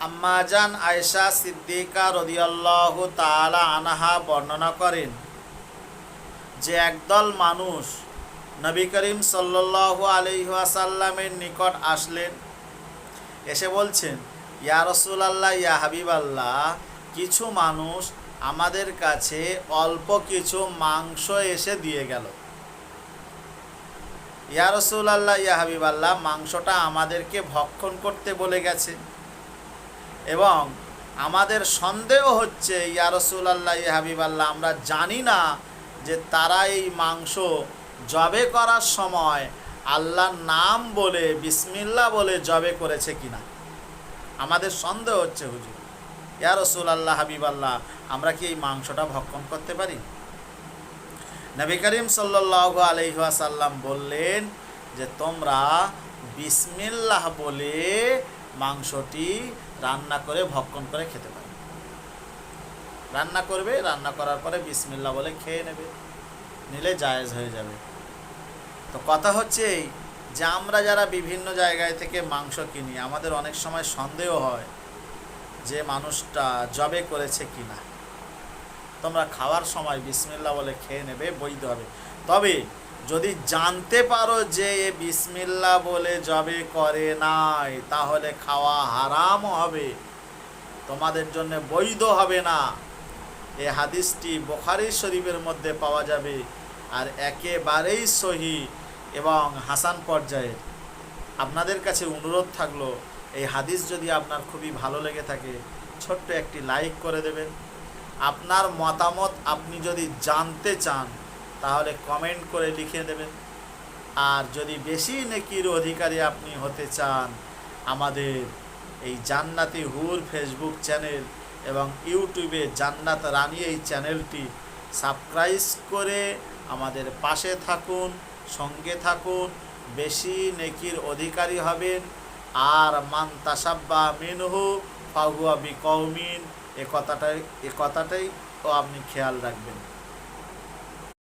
আম্মাজান আয়েশা সিদ্দিকা রাদিয়াল্লাহু তাআলা আনহা বর্ণনা করেন যে একদল মানুষ নবী করিম সাল্লাল্লাহু আলাইহি ওয়াসাল্লামের নিকট আসলেন, এসে বলছেন, ইয়া রাসূলুল্লাহ, ইয়া হাবিবাল্লাহ, কিছু মানুষ আমাদের কাছে অল্প কিছু মাংস এসে দিয়ে গেল। ইয়া রাসূলুল্লাহ, ইয়া হাবিবাল্লাহ, মাংসটা আমাদেরকে ভক্ষণ করতে বলে গেছে এবং আমাদের সন্দেহ হচ্ছে, ইয়া রাসূলুল্লাহ, ইয়া হাবিবাল্লাহ, আমরা জানি না যে তারা এই মাংস জবে করার সময় আল্লাহর নাম বলে বিসমিল্লাহ বলে জবে করেছে কিনা। আমাদের সন্দেহ হচ্ছে হুজুর। ইয়া রাসূলুল্লাহ, হাবিবাল্লাহ, আমরা কি এই মাংসটা ভক্ষণ করতে পারি? নবী করিম সাল্লাল্লাহু আলাইহি ওয়াসাল্লাম বললেন যে তোমরা বিসমিল্লাহ বলে মাংসটি রান্না করে ভক্ষণ করে খেতে পারো। রান্না করবে, রান্না করার পরে বিসমিল্লাহ বলে খেয়ে নেবে, নিলে জায়েজ হয়ে যাবে। তো কথা হচ্ছে এই যে আমরা যারা বিভিন্ন জায়গায় থেকে মাংস কিনি, আমাদের অনেক সময় সন্দেহ হয় যে মানুষটা জবে করেছে কিনা। তোমরা খাওয়ার সময় বিসমিল্লাহ বলে খেয়ে নেবে, বৈধ হবে। তবে যদি জানতে পারো যে এ বিসমিল্লাহ বলে জবে করে নাই, তাহলে খাওয়া হারাম হবে, তোমাদের জন্য বৈধ হবে না। এ হাদিসটি বুখারী শরীফের মধ্যে পাওয়া যাবে আর একেবারেই সহিহ এবং হাসান পর্যায়ের। আপনাদের কাছে অনুরোধ থাকলো, এই হাদিস যদি আপনার খুবই ভালো লেগে থাকে, ছোট্ট একটি লাইক করে দেবেন। আপনার মতামত আপনি যদি জানতে চান তাহলে কমেন্ট করে লিখে দেবেন। আর যদি বেশি নেকির অধিকারী আপনি হতে চান, আমাদের এই জান্নাতি হুর ফেসবুক চ্যানেল এবং ইউটিউবে জান্নাত রানী এই চ্যানেলটি সাবস্ক্রাইব করে আমাদের পাশে থাকুন, সঙ্গে থাকুন, বেশি নেকির অধিকারী হবেন। আর মান তাসাব্বা মিনহু ফাহুয়া বিকৌমিন, এ কথাটাই তো আপনি খেয়াল রাখবেন।